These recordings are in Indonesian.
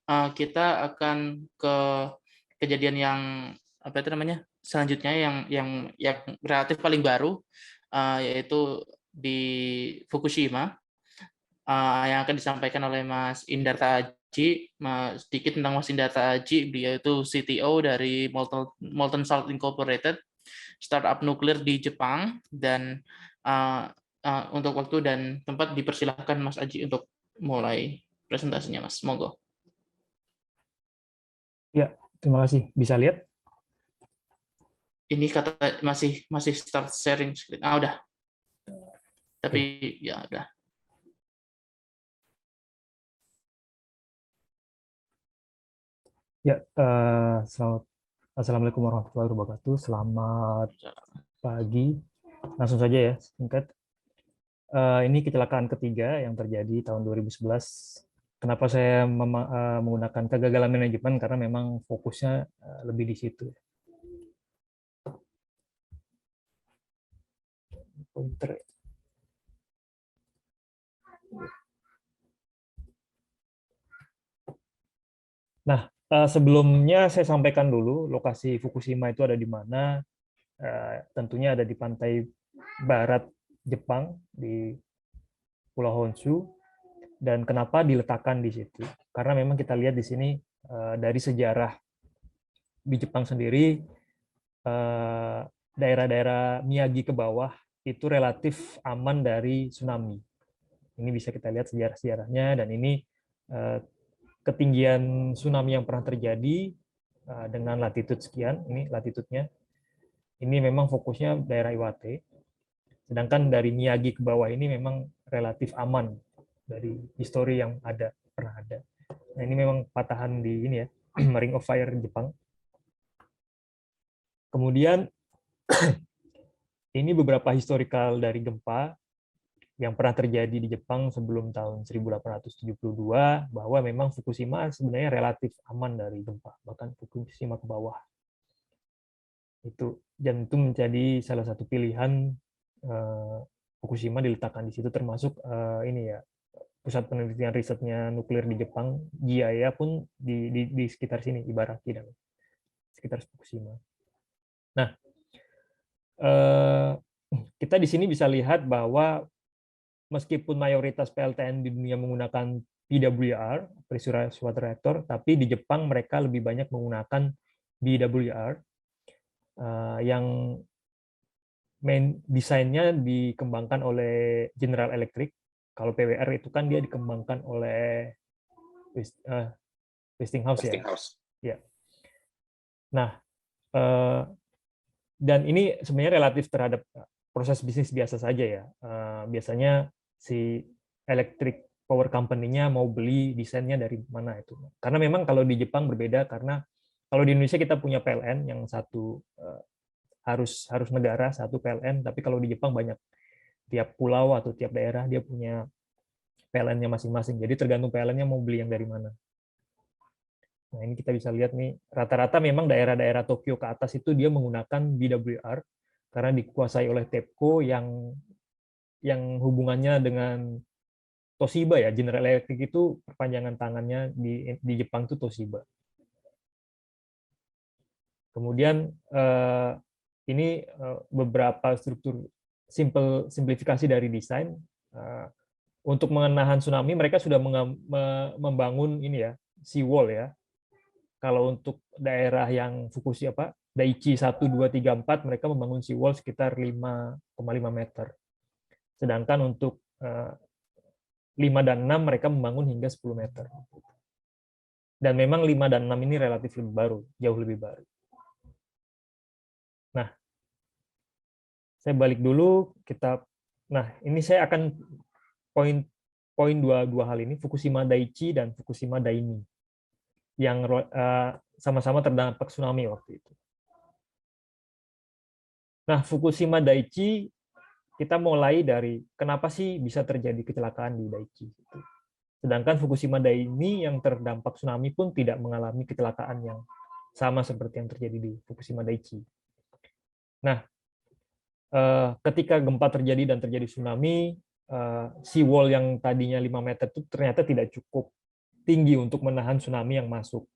kita akan ke kejadian yang apa itu namanya selanjutnya yang relatif paling baru, yaitu di Fukushima, yang akan disampaikan oleh Mas Indarta Aji. Sedikit tentang Mas Indarta Aji, beliau itu CTO dari Molten Salt Incorporated, startup nuklir di Jepang, dan untuk waktu dan tempat dipersilahkan Mas Aji untuk mulai presentasinya, Mas. Monggo. Ya, terima kasih. Bisa lihat? Ini kata masih start sharing screen. Udah. Tapi Oke. ya udah. Ya, Assalamualaikum warahmatullahi wabarakatuh. Selamat pagi. Langsung saja ya, singkat. Ini kecelakaan ketiga yang terjadi tahun 2011. Kenapa saya menggunakan kegagalan manajemen? Karena memang fokusnya lebih di situ. Pointer. Nah, sebelumnya saya sampaikan dulu lokasi Fukushima itu ada di mana. Tentunya ada di pantai barat Jepang, di Pulau Honshu. Dan kenapa diletakkan di situ? Karena memang kita lihat di sini dari sejarah di Jepang sendiri, daerah-daerah Miyagi ke bawah itu relatif aman dari tsunami. Ini bisa kita lihat sejarah-sejarahnya, dan ini ketinggian tsunami yang pernah terjadi dengan latitude sekian. Ini latitudenya. Ini memang fokusnya daerah Iwate. Sedangkan dari Miyagi ke bawah ini memang relatif aman dari histori yang pernah ada. Nah, ini memang patahan di ini ya, Ring of Fire Jepang. Kemudian ini beberapa historical dari gempa yang pernah terjadi di Jepang sebelum tahun 1872, bahwa memang Fukushima sebenarnya relatif aman dari gempa, bahkan Fukushima ke bawah. Dan itu menjadi salah satu pilihan Fukushima diletakkan di situ, termasuk ini ya, pusat penelitian risetnya nuklir di Jepang, JIAIA pun di sekitar sini, Ibaraki dan sekitar Fukushima. Nah, kita di sini bisa lihat bahwa meskipun mayoritas PLTN di dunia menggunakan PWR, pressurized water reactor, tapi di Jepang mereka lebih banyak menggunakan BWR, yang main desainnya dikembangkan oleh General Electric. Kalau PWR itu kan dia dikembangkan oleh Westinghouse ya. Ya. Nah, dan ini sebenarnya relatif terhadap proses bisnis biasa saja ya. Biasanya si electric power company-nya mau beli desainnya dari mana itu. Karena memang kalau di Jepang berbeda, karena kalau di Indonesia kita punya PLN yang satu harus negara, satu PLN, tapi kalau di Jepang banyak, tiap pulau atau tiap daerah dia punya PLN-nya masing-masing. Jadi tergantung PLN-nya mau beli yang dari mana. Nah, ini kita bisa lihat nih, rata-rata memang daerah-daerah Tokyo ke atas itu dia menggunakan BWR karena dikuasai oleh TEPCO yang hubungannya dengan Toshiba ya. General Electric itu perpanjangan tangannya di Jepang itu Toshiba. Kemudian ini beberapa struktur simplifikasi dari desain. Untuk menahan tsunami mereka sudah membangun ini ya, seawall ya. Kalau untuk daerah yang Fukushima, Daiichi 1, 2, 3, 4, mereka membangun seawall sekitar 5,5 meter. Sedangkan untuk 5 dan 6 mereka membangun hingga 10 meter. Dan memang 5 dan 6 ini relatif lebih baru, jauh lebih baru. Nah, saya balik dulu, nah ini saya akan poin dua hal ini, Fukushima Daiichi dan Fukushima Daini, yang sama-sama terdampak tsunami waktu itu. Nah, Fukushima Daiichi, kita mulai dari kenapa sih bisa terjadi kecelakaan di Daiichi. Sedangkan Fukushima Daini yang terdampak tsunami pun tidak mengalami kecelakaan yang sama seperti yang terjadi di Fukushima Daiichi. Nah, ketika gempa terjadi dan terjadi tsunami, seawall yang tadinya 5 meter itu ternyata tidak cukup tinggi untuk menahan tsunami yang masuk.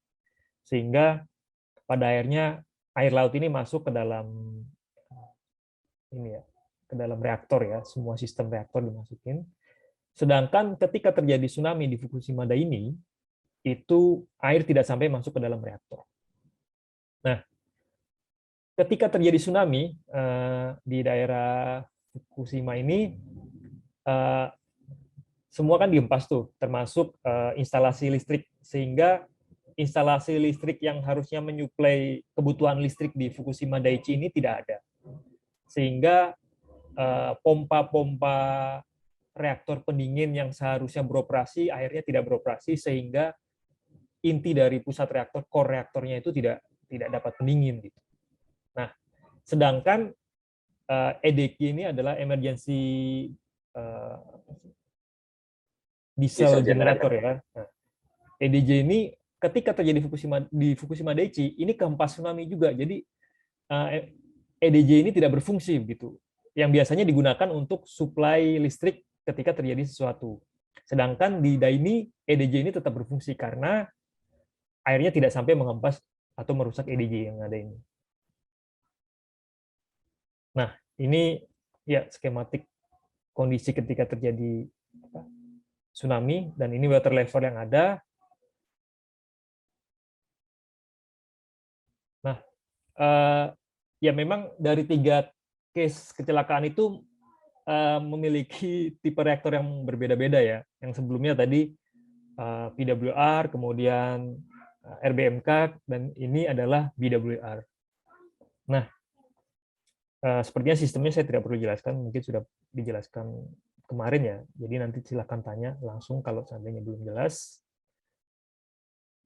Sehingga pada akhirnya air laut ini masuk ke dalam ini ya, ke dalam reaktor ya, semua sistem reaktor dimasukin. Sedangkan ketika terjadi tsunami di Fukushima Daini, itu air tidak sampai masuk ke dalam reaktor. Nah, ketika terjadi tsunami di daerah Fukushima ini, semua kan dihempas tuh, termasuk instalasi listrik, sehingga instalasi listrik yang harusnya menyuplai kebutuhan listrik di Fukushima Daiichi ini tidak ada. Sehingga pompa-pompa reaktor pendingin yang seharusnya beroperasi akhirnya tidak beroperasi, sehingga inti dari pusat reaktor, core reaktornya itu tidak dapat pendingin gitu. Nah, sedangkan EDG ini adalah emergency diesel generator ya. Nah, EDG ini ketika terjadi di Fukushima Daiichi ini kehempas tsunami juga. Jadi EDG ini tidak berfungsi begitu. Yang biasanya digunakan untuk suplai listrik ketika terjadi sesuatu. Sedangkan di Daini EDG ini tetap berfungsi karena airnya tidak sampai menghempas atau merusak EDG yang ada ini. Nah, ini ya skematik kondisi ketika terjadi tsunami, dan ini water level yang ada. Nah, ya memang dari 3 case kecelakaan itu memiliki tipe reaktor yang berbeda-beda ya. Yang sebelumnya tadi PWR, kemudian RBMK, dan ini adalah BWR. Nah, sepertinya sistemnya saya tidak perlu jelaskan, mungkin sudah dijelaskan kemarin ya. Jadi nanti silakan tanya langsung kalau seandainya belum jelas.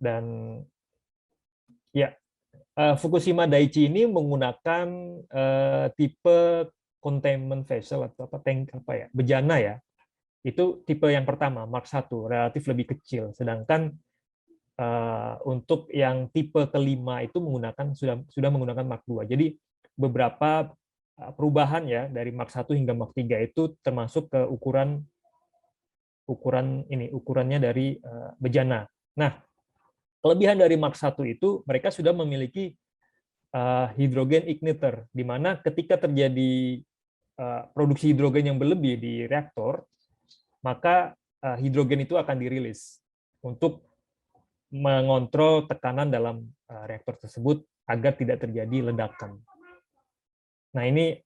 Dan ya, Fukushima Daiichi ini menggunakan tipe containment vessel atau tank bejana ya. Itu tipe yang pertama, Mark 1, relatif lebih kecil. Sedangkan untuk yang tipe kelima itu sudah menggunakan Mark 2. Jadi beberapa perubahan ya dari Mark 1 hingga Mark 3 itu termasuk ke ukurannya dari bejana. Nah, kelebihan dari Mark 1 itu mereka sudah memiliki hidrogen igniter, di mana ketika terjadi produksi hidrogen yang berlebih di reaktor, maka hidrogen itu akan dirilis untuk mengontrol tekanan dalam reaktor tersebut agar tidak terjadi ledakan. Nah, ini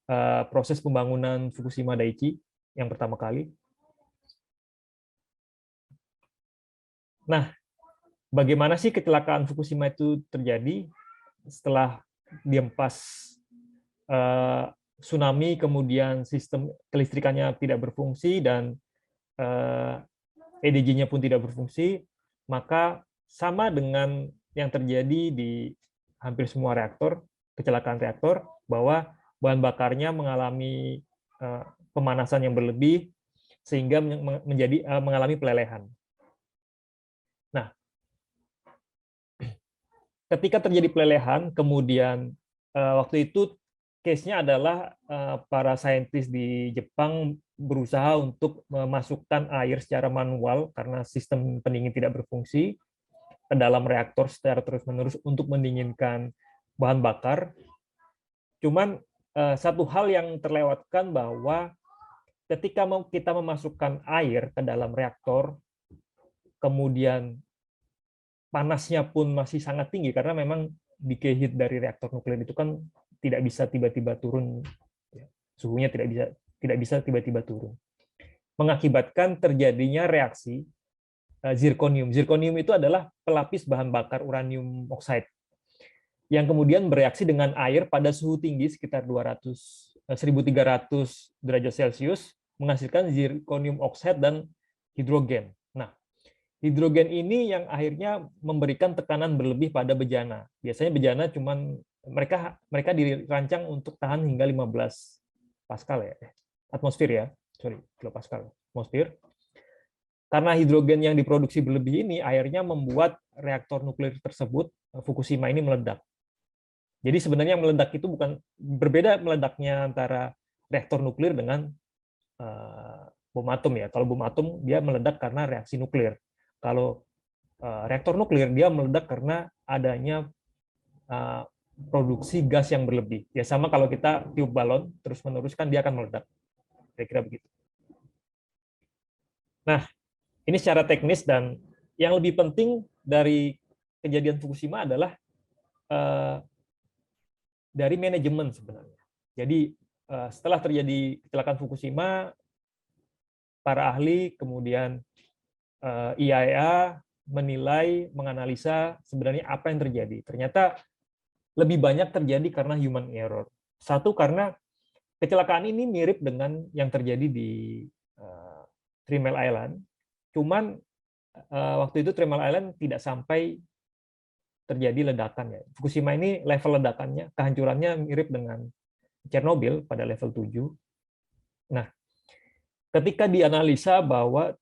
proses pembangunan Fukushima Daiichi yang pertama kali. Nah, bagaimana sih kecelakaan Fukushima itu terjadi setelah dihempas tsunami, kemudian sistem kelistrikannya tidak berfungsi dan EDG-nya pun tidak berfungsi, maka sama dengan yang terjadi di hampir semua reaktor, kecelakaan reaktor, bahwa bahan bakarnya mengalami pemanasan yang berlebih sehingga mengalami pelelehan. Nah, ketika terjadi pelelehan, kemudian waktu itu case-nya adalah para saintis di Jepang berusaha untuk memasukkan air secara manual karena sistem pendingin tidak berfungsi ke dalam reaktor secara terus-menerus untuk mendinginkan bahan bakar. Cuman satu hal yang terlewatkan bahwa ketika kita memasukkan air ke dalam reaktor, kemudian panasnya pun masih sangat tinggi karena memang decay heat dari reaktor nuklir itu kan tidak bisa tiba-tiba turun, suhunya tidak bisa tiba-tiba turun, mengakibatkan terjadinya reaksi zirconium. Zirconium itu adalah pelapis bahan bakar uranium oxide yang kemudian bereaksi dengan air pada suhu tinggi sekitar 1300 derajat Celcius, menghasilkan zirconium oxide dan hidrogen. Nah, hidrogen ini yang akhirnya memberikan tekanan berlebih pada bejana. Biasanya bejana cuman mereka dirancang untuk tahan hingga 15 Pascal ya, atmosfer ya, kilopascal, atmosfer. Karena hidrogen yang diproduksi berlebih ini akhirnya membuat reaktor nuklir tersebut, Fukushima ini meledak. Jadi sebenarnya meledak itu berbeda meledaknya antara reaktor nuklir dengan bom atom ya. Kalau bom atom dia meledak karena reaksi nuklir. Kalau reaktor nuklir dia meledak karena adanya produksi gas yang berlebih. Ya sama kalau kita tiup balon terus-menerus kan dia akan meledak. Kira-kira begitu. Nah, ini secara teknis, dan yang lebih penting dari kejadian Fukushima adalah dari manajemen sebenarnya. Jadi setelah terjadi kecelakaan Fukushima, para ahli kemudian IAEA menilai, menganalisa sebenarnya apa yang terjadi. Ternyata lebih banyak terjadi karena human error. Satu, karena kecelakaan ini mirip dengan yang terjadi di Three Mile Island. Cuman waktu itu Three Mile Island tidak sampai terjadi ledakan ya. Fukushima ini level ledakannya, kehancurannya mirip dengan Chernobyl pada level 7. Nah, ketika dianalisa bahwa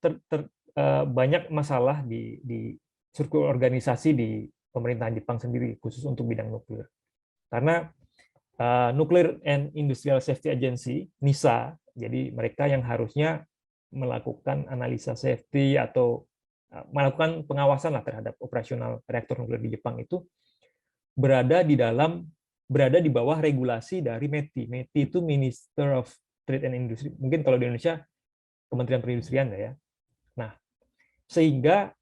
banyak masalah di struktur organisasi di pemerintahan Jepang sendiri, khusus untuk bidang nuklir. Karena Nuclear and Industrial Safety Agency, NISA, jadi mereka yang harusnya melakukan analisa safety atau melakukan pengawasan lah terhadap operasional reaktor nuklir di Jepang itu berada di bawah regulasi dari METI. METI itu Minister of Trade and Industry. Mungkin kalau di Indonesia Kementerian Perindustrian ya. Nah, sehingga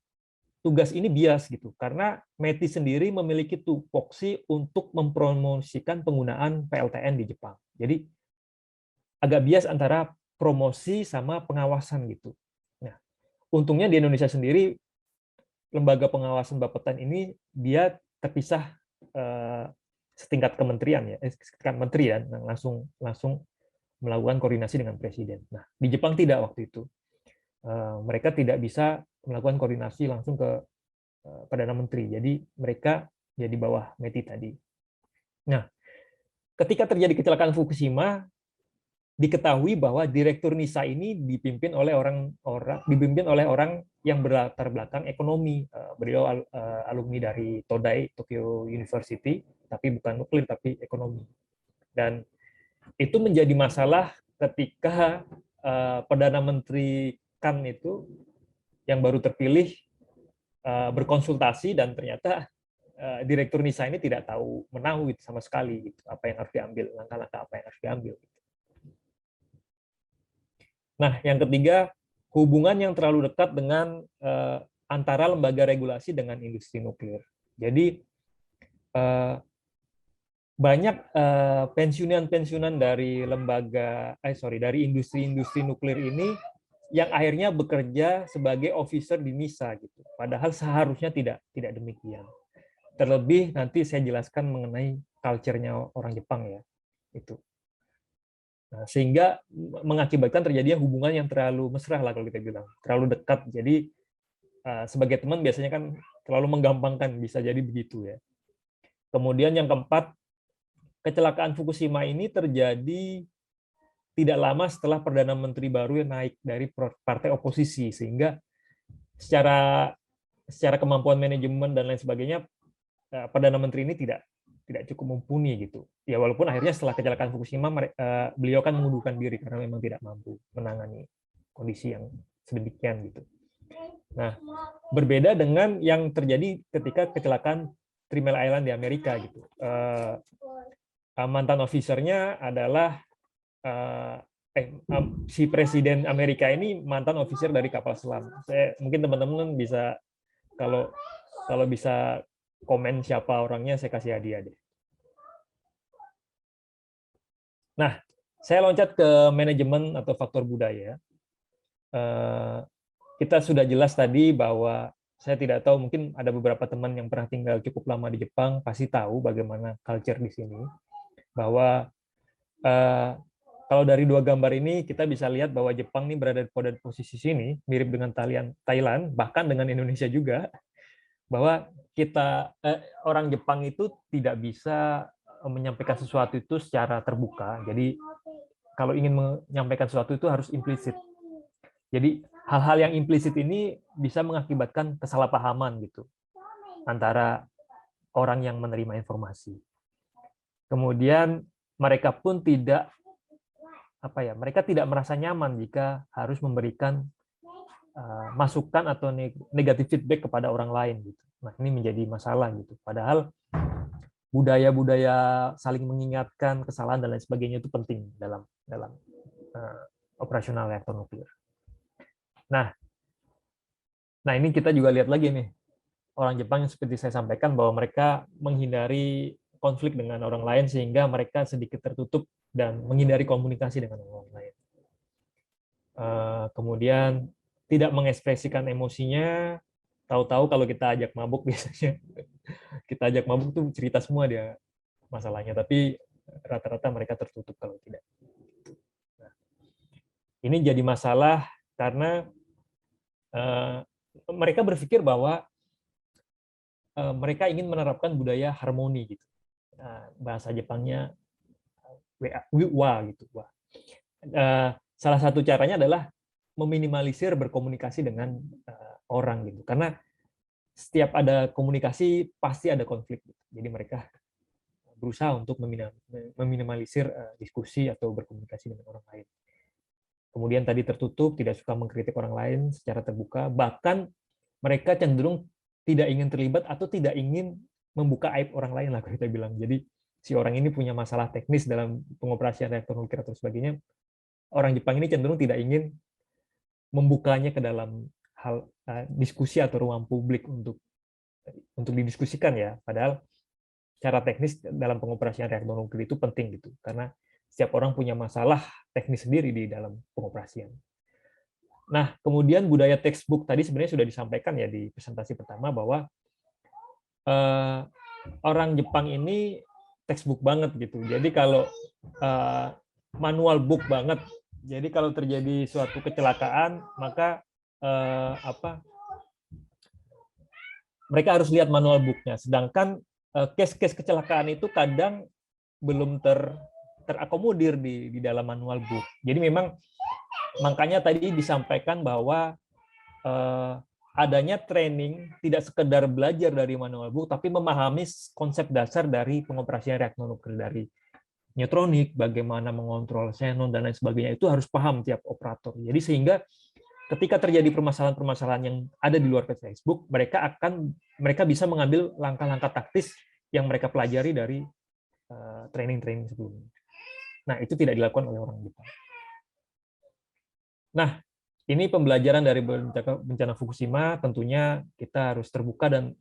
tugas ini bias gitu, karena METI sendiri memiliki tupoksi untuk mempromosikan penggunaan PLTN di Jepang. Jadi agak bias antara promosi sama pengawasan gitu. Nah, untungnya di Indonesia sendiri lembaga pengawasan Bapeten ini dia terpisah setingkat kementerian ya, setingkat menteri ya, langsung melakukan koordinasi dengan presiden. Nah, di Jepang tidak waktu itu. Mereka tidak bisa melakukan koordinasi langsung ke Perdana Menteri. Jadi mereka jadi bawah METI tadi. Nah, ketika terjadi kecelakaan Fukushima, diketahui bahwa direktur NISA ini dipimpin oleh orang yang berlatar belakang ekonomi. Beliau alumni dari Todai Tokyo University, tapi bukan nuklir tapi ekonomi. Dan itu menjadi masalah ketika Perdana Menteri Kan itu yang baru terpilih berkonsultasi, dan ternyata direktur NISA ini tidak tahu menahu gitu sama sekali gitu, apa yang harus diambil, langkah-langkah apa yang harus diambil. Nah, yang ketiga, hubungan yang terlalu dekat dengan antara lembaga regulasi dengan industri nuklir. Jadi banyak pensiunan dari dari industri nuklir ini yang akhirnya bekerja sebagai officer di NISA gitu. Padahal seharusnya tidak demikian. Terlebih nanti saya jelaskan mengenai culture-nya orang Jepang ya. Itu. Nah, sehingga mengakibatkan terjadinya hubungan yang terlalu mesra lah kalau kita bilang, terlalu dekat. Jadi sebagai teman biasanya kan terlalu menggampangkan, bisa jadi begitu ya. Kemudian yang keempat, kecelakaan Fukushima ini terjadi tidak lama setelah Perdana Menteri baru yang naik dari partai oposisi, sehingga secara kemampuan manajemen dan lain sebagainya, Perdana Menteri ini tidak cukup mumpuni gitu. Ya walaupun akhirnya setelah kecelakaan Fukushima beliau kan mengundurkan diri karena memang tidak mampu menangani kondisi yang sedemikian gitu. Nah, berbeda dengan yang terjadi ketika kecelakaan Three Mile Island di Amerika gitu. Mantan officernya adalah si presiden Amerika ini mantan officer dari kapal selam. Mungkin teman-teman bisa kalau bisa komen siapa orangnya, saya kasih hadiah deh. Nah, saya loncat ke manajemen atau faktor budaya. Kita sudah jelas tadi bahwa saya tidak tahu, mungkin ada beberapa teman yang pernah tinggal cukup lama di Jepang pasti tahu bagaimana culture di sini. Bahwa kalau dari dua gambar ini kita bisa lihat bahwa Jepang ini berada pada posisi sini, mirip dengan Thailand, bahkan dengan Indonesia juga, bahwa kita orang Jepang itu tidak bisa menyampaikan sesuatu itu secara terbuka. Jadi kalau ingin menyampaikan sesuatu itu harus implisit. Jadi hal-hal yang implisit ini bisa mengakibatkan kesalahpahaman gitu antara orang yang menerima informasi. Kemudian mereka pun mereka tidak merasa nyaman jika harus memberikan masukan atau negatif feedback kepada orang lain gitu. Nah, ini menjadi masalah gitu. Padahal budaya-budaya saling mengingatkan kesalahan dan lain sebagainya itu penting dalam operasional reaktor nuklir. Nah, ini kita juga lihat lagi nih, orang Jepang yang seperti saya sampaikan bahwa mereka menghindari konflik dengan orang lain sehingga mereka sedikit tertutup dan menghindari komunikasi dengan orang lain. Kemudian tidak mengekspresikan emosinya, tahu-tahu kalau kita ajak mabuk biasanya kita ajak mabuk tuh cerita semua dia masalahnya, tapi rata-rata mereka tertutup kalau tidak. Nah, ini jadi masalah karena mereka berpikir bahwa mereka ingin menerapkan budaya harmoni gitu. Bahasa Jepangnya wa gitu. Salah satu caranya adalah meminimalisir berkomunikasi dengan orang gitu. Karena setiap ada komunikasi pasti ada konflik. Gitu. Jadi mereka berusaha untuk meminimalisir diskusi atau berkomunikasi dengan orang lain. Kemudian tadi tertutup, tidak suka mengkritik orang lain secara terbuka, bahkan mereka cenderung tidak ingin terlibat atau tidak ingin membuka aib orang lain lah kita bilang. Jadi si orang ini punya masalah teknis dalam pengoperasian reaktor nuklir atau sebagainya, orang Jepang ini cenderung tidak ingin membukanya ke dalam hal diskusi atau ruang publik untuk didiskusikan ya. Padahal cara teknis dalam pengoperasian reaktor nuklir itu penting gitu, karena setiap orang punya masalah teknis sendiri di dalam pengoperasian. Nah, kemudian budaya textbook tadi sebenarnya sudah disampaikan ya di presentasi pertama bahwa orang Jepang ini textbook banget gitu. Jadi kalau manual book banget. Jadi kalau terjadi suatu kecelakaan, maka mereka harus lihat manual booknya. Sedangkan case-case kecelakaan itu kadang belum terakomodir di dalam manual book. Jadi memang makanya tadi disampaikan bahwa adanya training tidak sekedar belajar dari manual book, tapi memahami konsep dasar dari pengoperasian reaktor nuklir, dari neutronik, bagaimana mengontrol xenon dan lain sebagainya, itu harus paham tiap operator. Jadi sehingga ketika terjadi permasalahan-permasalahan yang ada di luar textbook, mereka bisa mengambil langkah-langkah taktis yang mereka pelajari dari training-training sebelumnya. Nah, itu tidak dilakukan oleh orang Jepang. Nah, ini pembelajaran dari bencana Fukushima, tentunya kita harus terbuka dan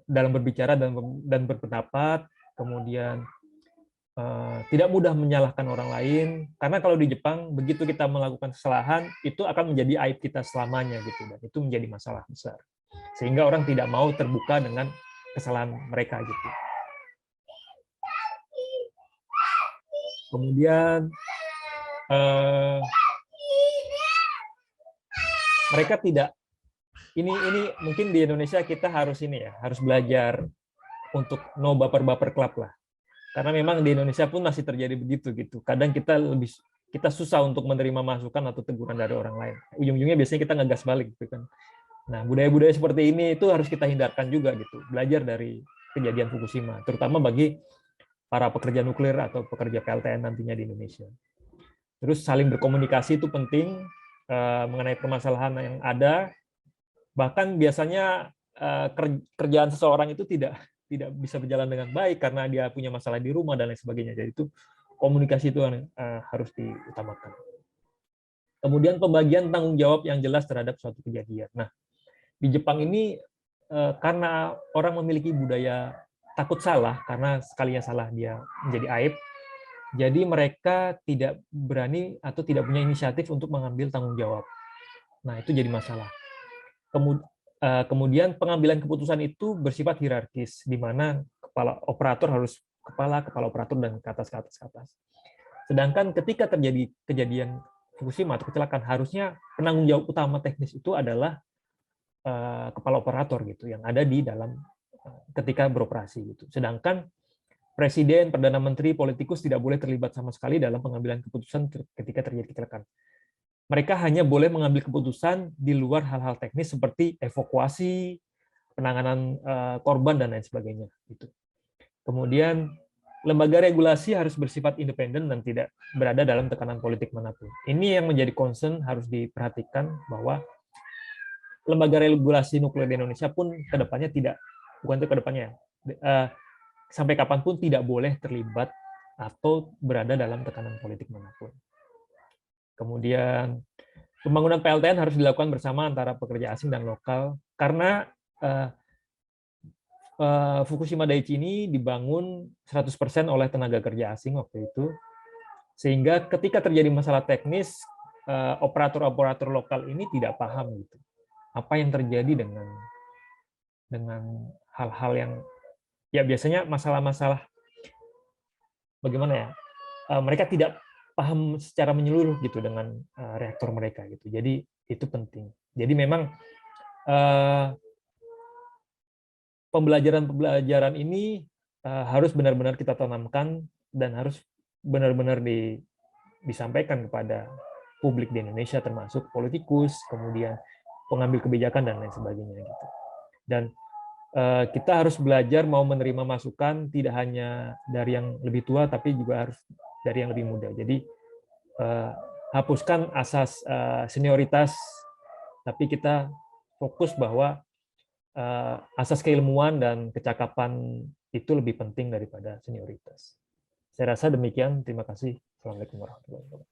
dalam berbicara dan berpendapat, kemudian tidak mudah menyalahkan orang lain, karena kalau di Jepang begitu kita melakukan kesalahan itu akan menjadi aib kita selamanya gitu, dan itu menjadi masalah besar, sehingga orang tidak mau terbuka dengan kesalahan mereka gitu. Kemudian mereka tidak ini mungkin di Indonesia kita harus harus belajar untuk no baper-baper club lah. Karena memang di Indonesia pun masih terjadi begitu gitu. Kadang kita susah untuk menerima masukan atau teguran dari orang lain. Ujung-ujungnya biasanya kita ngegas balik gitu kan. Nah, budaya-budaya seperti ini itu harus kita hindarkan juga gitu. Belajar dari kejadian Fukushima, terutama bagi para pekerja nuklir atau pekerja PLTN nantinya di Indonesia. Terus saling berkomunikasi itu penting mengenai permasalahan yang ada. Bahkan biasanya kerjaan seseorang itu tidak bisa berjalan dengan baik karena dia punya masalah di rumah dan lain sebagainya. Jadi itu komunikasi itu harus diutamakan. Kemudian pembagian tanggung jawab yang jelas terhadap suatu kejadian. Nah, di Jepang ini karena orang memiliki budaya takut salah, karena sekalinya salah dia menjadi aib, jadi mereka tidak berani atau tidak punya inisiatif untuk mengambil tanggung jawab. Nah, itu jadi masalah. Kemudian pengambilan keputusan itu bersifat hierarkis, di mana kepala operator harus kepala operator dan ke atas. Sedangkan ketika terjadi kejadian Fukushima atau kecelakaan, harusnya penanggung jawab utama teknis itu adalah kepala operator gitu, yang ada di dalam ketika beroperasi gitu. Sedangkan presiden, perdana menteri, politikus tidak boleh terlibat sama sekali dalam pengambilan keputusan ketika terjadi kecelakaan. Mereka hanya boleh mengambil keputusan di luar hal-hal teknis seperti evakuasi, penanganan korban dan lain sebagainya. Gitu. Kemudian lembaga regulasi harus bersifat independen dan tidak berada dalam tekanan politik manapun. Ini yang menjadi concern harus diperhatikan, bahwa lembaga regulasi nuklir di Indonesia pun kedepannya tidak, bukan itu kedepannya, sampai kapanpun tidak boleh terlibat atau berada dalam tekanan politik manapun. Kemudian pembangunan PLTN harus dilakukan bersama antara pekerja asing dan lokal, karena Fukushima Daiichi ini dibangun 100% oleh tenaga kerja asing waktu itu, sehingga ketika terjadi masalah teknis, operator-operator lokal ini tidak paham gitu apa yang terjadi dengan hal-hal yang ya biasanya masalah-masalah bagaimana ya, mereka tidak paham secara menyeluruh gitu dengan reaktor mereka gitu. Jadi itu penting. Jadi memang pembelajaran ini harus benar-benar kita tanamkan dan harus benar-benar disampaikan kepada publik di Indonesia, termasuk politikus, kemudian pengambil kebijakan dan lain sebagainya gitu. Dan kita harus belajar mau menerima masukan tidak hanya dari yang lebih tua, tapi juga harus dari yang lebih muda. Jadi hapuskan asas senioritas, tapi kita fokus bahwa asas keilmuan dan kecakapan itu lebih penting daripada senioritas. Saya rasa demikian. Terima kasih. Assalamualaikum warahmatullahi wabarakatuh.